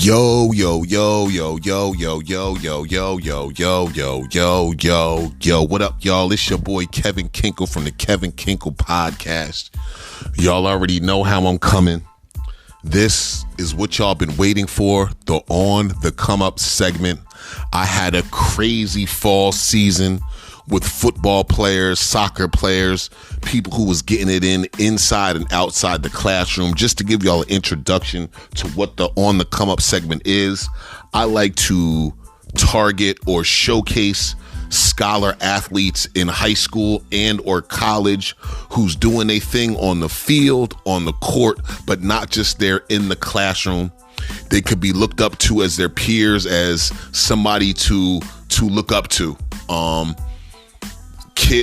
Yo, yo, yo, yo, yo, yo, yo, yo, yo, yo, yo, yo, yo, yo, yo. What up, y'all? It's your boy Kevin Kinckle from the Kevin Kinckle podcast. Y'all already know how I'm coming. This is what y'all been waiting for, the On the Come Up segment. I had a crazy fall season with football players, soccer players, people who was getting it in inside and outside the classroom. Just to give y'all an introduction to what the On the Come Up segment is, I like to target or showcase scholar athletes in high school and or college who's doing a thing on the field, on the court, but not just there in the classroom. They could be looked up to as their peers, as somebody to look up to.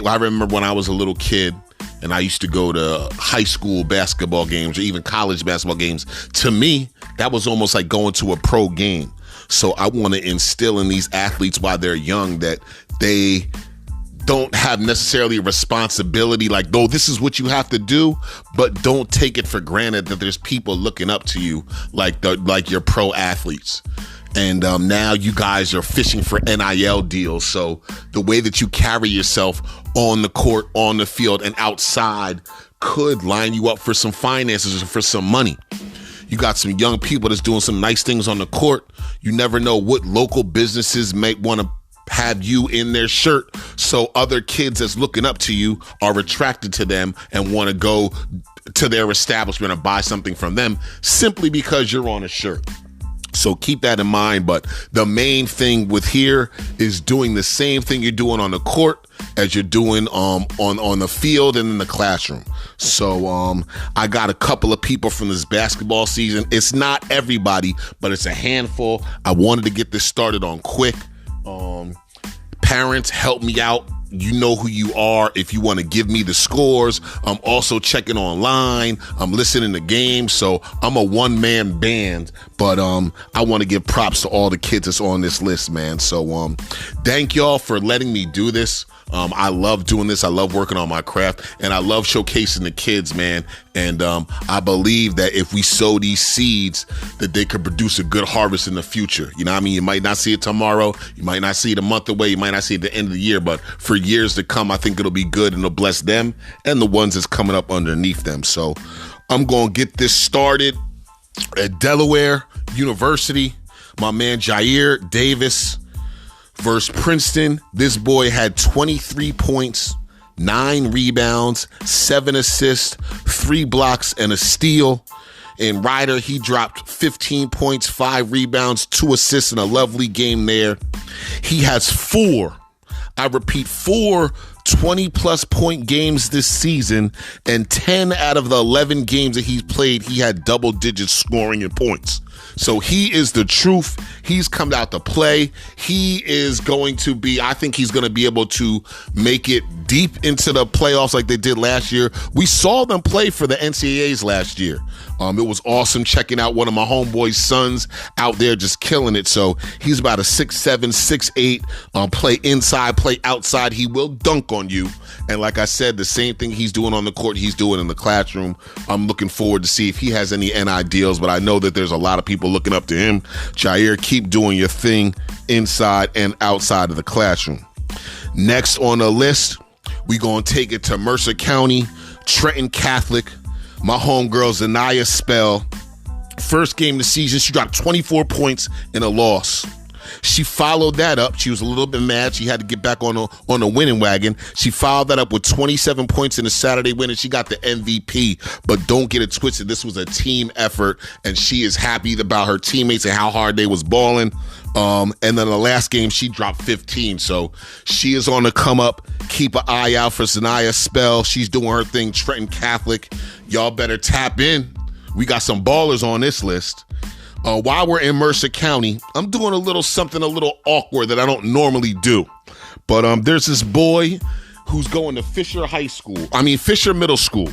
I remember when I was a little kid and I used to go to high school basketball games or even college basketball games. To me, that was almost like going to a pro game. So I want to instill in these athletes while they're young that they don't have necessarily a responsibility, like, no, this is what you have to do, but don't take it for granted that there's people looking up to you like your pro athletes. And now you guys are fishing for NIL deals. So the way that you carry yourself on the court, on the field, and outside could line you up for some finances or for some money. You got some young people that's doing some nice things on the court. You never know what local businesses may want to have you in their shirt. So other kids that's looking up to you are attracted to them and want to go to their establishment and buy something from them simply because you're on a shirt. So keep that in mind. But the main thing with here is doing the same thing you're doing on the court as you're doing on the field and in the classroom. So I got a couple of people from this basketball season. It's not everybody, but it's a handful. I wanted to get this started on quick. Parents, help me out. You know who you are if you want to give me the scores. I'm also checking online. I'm listening to games. So I'm a one-man band, but I want to give props to all the kids that's on this list, man. So thank y'all for letting me do this. I love doing this. I love working on my craft, and I love showcasing the kids, man. And I believe that if we sow these seeds, that they could produce a good harvest in the future. You know what I mean? You might not see it tomorrow. You might not see it a month away. You might not see it at the end of the year. But for years to come, I think it'll be good, and it'll bless them and the ones that's coming up underneath them. So I'm going to get this started at Delaware University. My man Jair Davis versus Princeton. This boy had 23 points, 9 rebounds, 7 assists, 3 blocks, and a steal. And Ryder, he dropped 15 points, 5 rebounds, 2 assists, and a lovely game there. He has 4 20-plus point games this season, and 10 out of the 11 games that he's played, he had double-digit scoring and points. So he is the truth. He's come out to play. He is going to be, I think he's going to be able to make it deep into the playoffs like they did last year. We saw them play for the NCAAs last year. It was awesome checking out one of my homeboys' sons out there just killing it. So he's about a 6'7", 6'8", play inside, play outside. He will dunk on you. And like I said, the same thing he's doing on the court, he's doing in the classroom. I'm looking forward to see if he has any NI deals, but I know that there's a lot of people looking up to him. Jair, keep doing your thing inside and outside of the classroom. Next on the list, we gonna take it to Mercer County, Trenton Catholic. My homegirl, Zanaya Spell. First game of the season, she dropped 24 points in a loss. She followed that up. She was a little bit mad. She had to get back on a winning wagon. She followed that up with 27 points in the Saturday win, and she got the MVP. But don't get it twisted. This was a team effort, and she is happy about her teammates and how hard they was balling. And then the last game, she dropped 15. So she is on the come up. Keep an eye out for Zanaya Spell. She's doing her thing. Trenton Catholic. Y'all better tap in. We got some ballers on this list. While we're in Mercer County, I'm doing a little something a little awkward that I don't normally do. But there's this boy who's going to Fisher Middle School.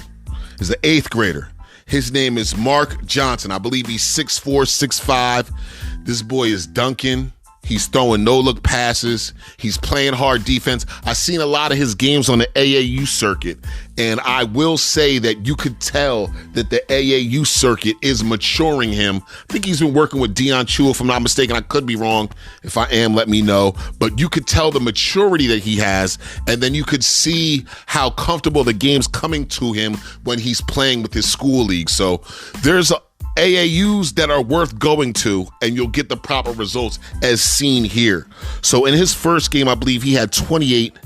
He's an 8th grader. His name is Mark Johnson. I believe he's 6'4", 6'5". This boy is dunking. He's throwing no-look passes. He's playing hard defense. I've seen a lot of his games on the AAU circuit, and I will say that you could tell that the AAU circuit is maturing him. I think he's been working with Deion Chu, if I'm not mistaken. I could be wrong. If I am, let me know. But you could tell the maturity that he has, and then you could see how comfortable the game's coming to him when he's playing with his school league. So there's AAUs that are worth going to, and you'll get the proper results as seen here. So in his first game, I believe he had 28.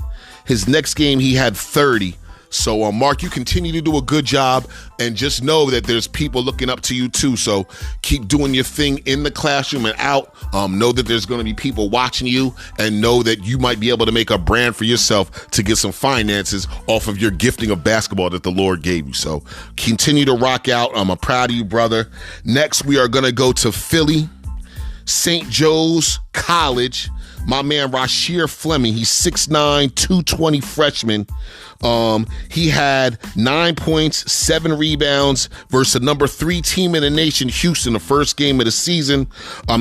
His next game, he had 30. So, Mark, you continue to do a good job, and just know that there's people looking up to you too. So keep doing your thing in the classroom and out. Know that there's going to be people watching you, and know that you might be able to make a brand for yourself to get some finances off of your gifting of basketball that the Lord gave you. So continue to rock out. I'm proud of you, brother. Next, we are going to go to Philly, St. Joe's College. My man, Rasheer Fleming, he's 6'9", 220 freshman. He had 9 points, 7 rebounds versus the number 3 team in the nation, Houston, the first game of the season.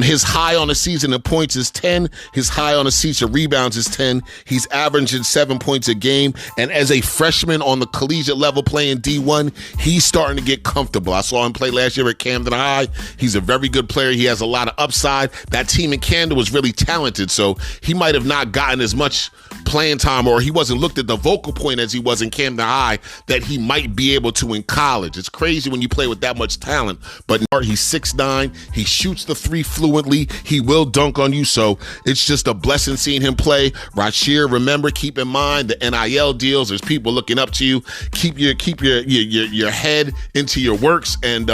His high on the season in points is 10. His high on the season rebounds is 10. He's averaging 7 points a game. And as a freshman on the collegiate level playing D1, he's starting to get comfortable. I saw him play last year at Camden High. He's a very good player. He has a lot of upside. That team in Camden was really talented, so he might have not gotten as much playing time, or he wasn't looked at the vocal point as he was in Camden High that he might be able to in college. It's crazy when you play with that much talent, but he's 6'9", he shoots the 3 fluently, he will dunk on you, so it's just a blessing seeing him play. Rasheer, remember, keep in mind the NIL deals, there's people looking up to you. Keep your head into your works and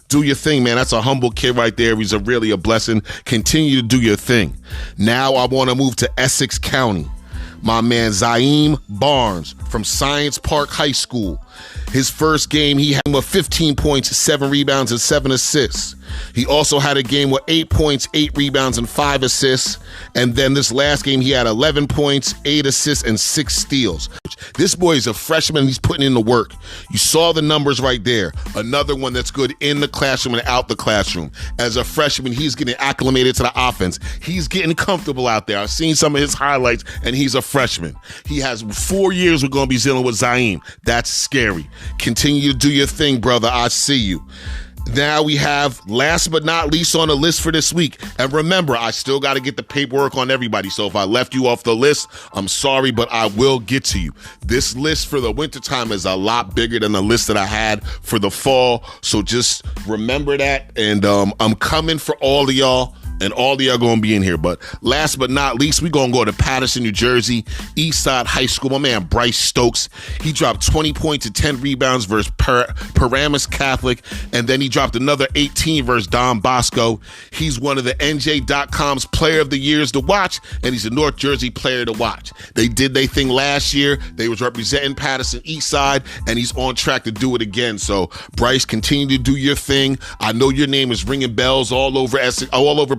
do your thing, man. That's a humble kid right there. He's really a blessing. Continue to do your thing. Now I want to move to Essex County. My man Zaim Barnes from Science Park High School. His first game, he had 15 points, 7 rebounds, and 7 assists. He also had a game with 8 points, 8 rebounds, and 5 assists. And then this last game, he had 11 points, 8 assists, and 6 steals. This boy is a freshman. He's putting in the work. You saw the numbers right there. Another one that's good in the classroom and out the classroom. As a freshman, he's getting acclimated to the offense. He's getting comfortable out there. I've seen some of his highlights, and he's a freshman. He has 4 years we're going to be dealing with Zaim. That's scary. Continue to do your thing, brother. I see you. Now we have, last but not least on the list for this week. And remember, I still got to get the paperwork on everybody. So if I left you off the list, I'm sorry, but I will get to you. This list for the wintertime is a lot bigger than the list that I had for the fall. So just remember that. And I'm coming for all of y'all. And all of y'all going to be in here. But last but not least, we're going to go to Paterson, New Jersey, Eastside High School. My man, Bryce Stokes, he dropped 20 points and 10 rebounds versus Paramus Catholic. And then he dropped another 18 versus Don Bosco. He's one of the NJ.com's Player of the Years to watch, and he's a North Jersey player to watch. They did their thing last year. They was representing Paterson Eastside, and he's on track to do it again. So, Bryce, continue to do your thing. I know your name is ringing bells all over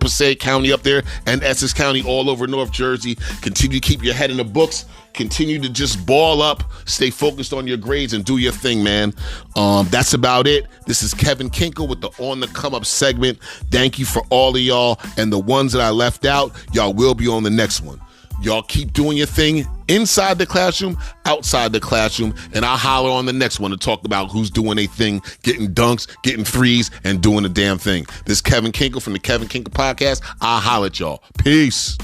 Passaic County up there and Essex County, all over North Jersey. Continue to keep your head in the books. Continue to just ball up, stay focused on your grades, and do your thing, man. That's about it. This is Kevin Kinckle with the On the Come Up segment. Thank you for all of y'all, and the ones that I left out, y'all will be on the next one. Y'all keep doing your thing inside the classroom, outside the classroom, and I'll holler on the next one to talk about who's doing a thing, getting dunks, getting threes, and doing the damn thing. This is Kevin Kinckle from the Kevin Kinckle Podcast. I'll holler at y'all. Peace.